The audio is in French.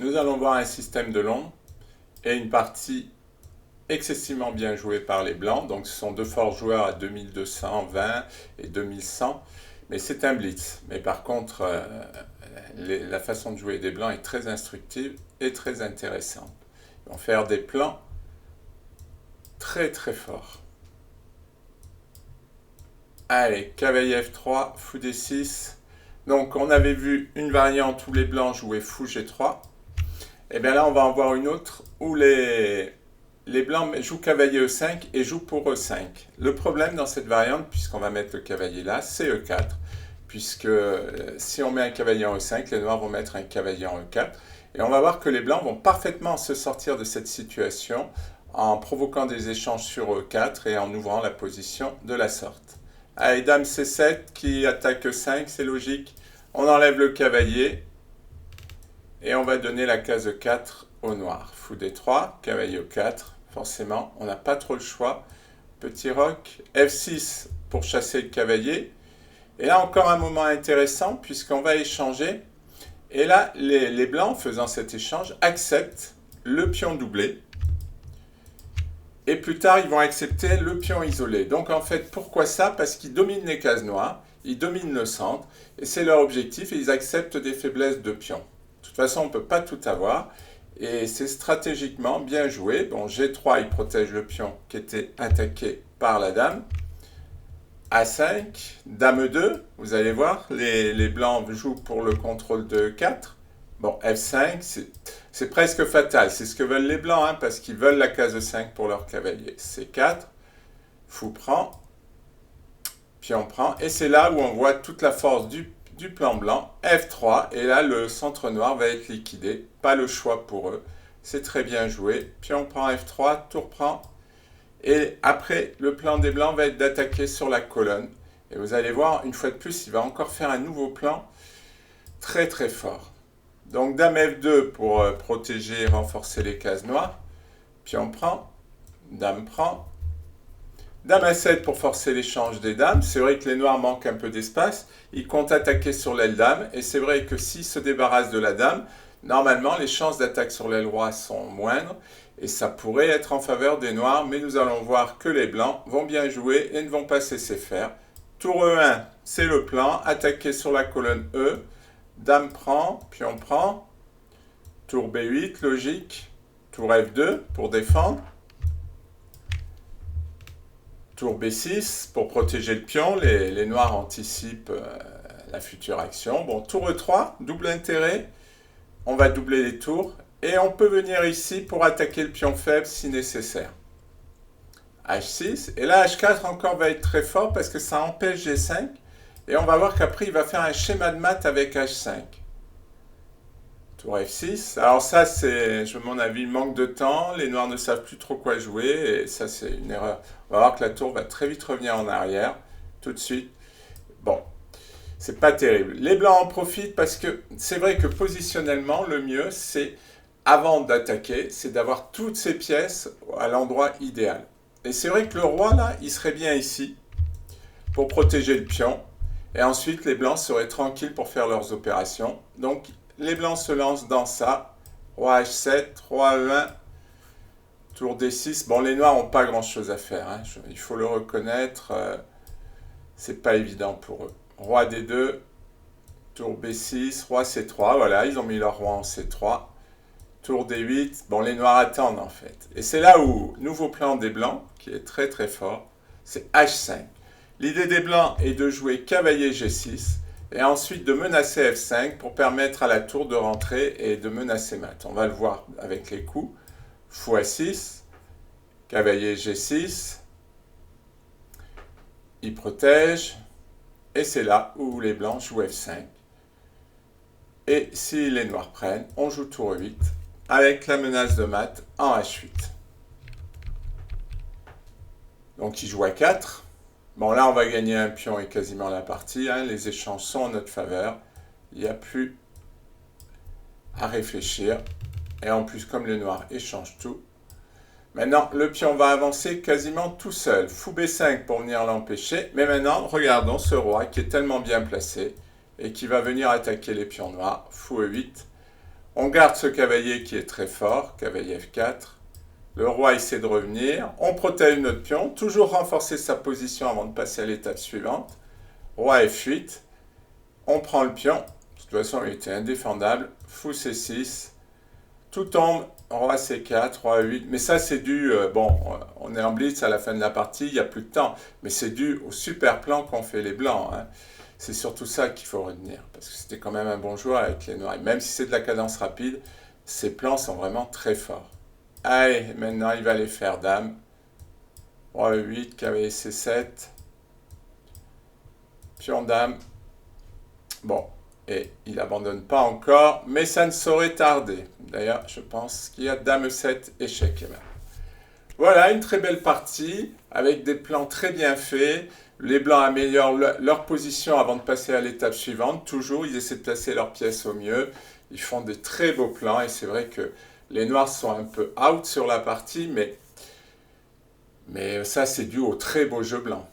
nous allons voir un système de l'ombre et une partie excessivement bien jouée par les blancs. Donc ce sont deux forts joueurs à 2220 et 2100, mais c'est un blitz. Mais par contre, la façon de jouer des blancs est très instructive et très intéressante. Ils vont faire des plans très très forts. Allez, cavalier F3, fou D6. Donc on avait vu une variante où les blancs jouaient fou G3. Et bien là on va en voir une autre où les blancs jouent cavalier E5 et jouent pour E5. Le problème dans cette variante, puisqu'on va mettre le cavalier là, c'est E4. Puisque si on met un cavalier en E5, les noirs vont mettre un cavalier en E4. Et on va voir que les blancs vont parfaitement se sortir de cette situation en provoquant des échanges sur E4 et en ouvrant la position de la sorte. Allez, dame C7 qui attaque E5, c'est logique. On enlève le cavalier et on va donner la case 4 au noir. Fou D3, cavalier E4, forcément, on n'a pas trop le choix. Petit roc, F6 pour chasser le cavalier. Et là, encore un moment intéressant, puisqu'on va échanger. Et là, les blancs, faisant cet échange, acceptent le pion doublé. Et plus tard, ils vont accepter le pion isolé. Donc en fait, pourquoi ça? Parce qu'ils dominent les cases noires, ils dominent le centre, et c'est leur objectif, et ils acceptent des faiblesses de pions. De toute façon, on ne peut pas tout avoir, et c'est stratégiquement bien joué. Bon, G3, il protège le pion qui était attaqué par la dame. A5, dame E2, vous allez voir, les blancs jouent pour le contrôle de E4. Bon, F5, c'est presque fatal, c'est ce que veulent les blancs, hein, parce qu'ils veulent la case 5 pour leur cavalier. C4, fou prend, pion prend, et c'est là où on voit toute la force du plan blanc. F3, et là le centre noir va être liquidé, pas le choix pour eux. C'est très bien joué, pion prend F3, tour prend, et après le plan des blancs va être d'attaquer sur la colonne. Et vous allez voir, une fois de plus, il va encore faire un nouveau plan très très fort. Donc dame F2 pour protéger et renforcer les cases noires. Pion prend, dame prend. Dame A7 pour forcer l'échange des dames. C'est vrai que les noirs manquent un peu d'espace. Ils comptent attaquer sur l'aile dame. Et c'est vrai que s'ils se débarrassent de la dame, normalement les chances d'attaque sur l'aile roi sont moindres. Et ça pourrait être en faveur des noirs. Mais nous allons voir que les blancs vont bien jouer et ne vont pas se laisser faire. Tour E1, c'est le plan. Attaquer sur la colonne E. Dame prend, pion prend. Tour B8, logique. Tour F2 pour défendre. Tour B6 pour protéger le pion. Les noirs anticipent la future action. Bon, tour E3, double intérêt. On va doubler les tours. Et on peut venir ici pour attaquer le pion faible si nécessaire. H6. Et là, H4 encore va être très fort parce que ça empêche G5. Et on va voir qu'après, il va faire un schéma de maths avec H5. Tour F6. Alors ça, c'est, à mon avis, manque de temps. Les noirs ne savent plus trop quoi jouer. Et ça, c'est une erreur. On va voir que la tour va très vite revenir en arrière. Tout de suite. Bon, c'est pas terrible. Les blancs en profitent parce que c'est vrai que positionnellement, le mieux, c'est, avant d'attaquer, c'est d'avoir toutes ces pièces à l'endroit idéal. Et c'est vrai que le roi, là, il serait bien ici pour protéger le pion. Et ensuite, les blancs seraient tranquilles pour faire leurs opérations. Donc, les blancs se lancent dans ça. Roi H7, roi E1, tour D6. Bon, les noirs n'ont pas grand-chose à faire, hein. Il faut le reconnaître. C'est pas évident pour eux. Roi D2, tour B6, roi C3. Voilà, ils ont mis leur roi en C3. Tour D8. Bon, les noirs attendent, en fait. Et c'est là où, nouveau plan des blancs, qui est très très fort, c'est H5. L'idée des blancs est de jouer cavalier G6 et ensuite de menacer F5 pour permettre à la tour de rentrer et de menacer mat. On va le voir avec les coups. Fou A6, cavalier G6, il protège et c'est là où les blancs jouent F5. Et si les noirs prennent, on joue tour E8 avec la menace de mat en H8. Donc il joue A4. Bon, là, on va gagner un pion et quasiment la partie. Hein. Les échanges sont en notre faveur. Il n'y a plus à réfléchir. Et en plus, comme les noirs échangent tout. Maintenant, le pion va avancer quasiment tout seul. Fou B5 pour venir l'empêcher. Mais maintenant, regardons ce roi qui est tellement bien placé et qui va venir attaquer les pions noirs. Fou E8. On garde ce cavalier qui est très fort, cavalier F4. Le roi essaie de revenir. On protège notre pion, toujours renforcer sa position avant de passer à l'étape suivante. Roi F8. On prend le pion. De toute façon, il était indéfendable. Fou C6. Tout tombe. Roi C4, Roi 8. Mais ça, c'est dû... bon, on est en blitz à la fin de la partie, il n'y a plus de temps. Mais c'est dû au super plan qu'ont fait les blancs. Hein. C'est surtout ça qu'il faut retenir. Parce que c'était quand même un bon joueur avec les noirs. Et même si c'est de la cadence rapide, ces plans sont vraiment très forts. Allez, maintenant, il va les faire dame. Roi 8, cavalier C7. Pion dame. Bon, et il n'abandonne pas encore, mais ça ne saurait tarder. D'ailleurs, je pense qu'il y a dame 7, échec. Voilà, une très belle partie, avec des plans très bien faits. Les blancs améliorent leur position avant de passer à l'étape suivante. Toujours, ils essaient de placer leurs pièces au mieux. Ils font des très beaux plans, et c'est vrai que les noirs sont un peu out sur la partie, mais ça, c'est dû au très beau jeu blanc.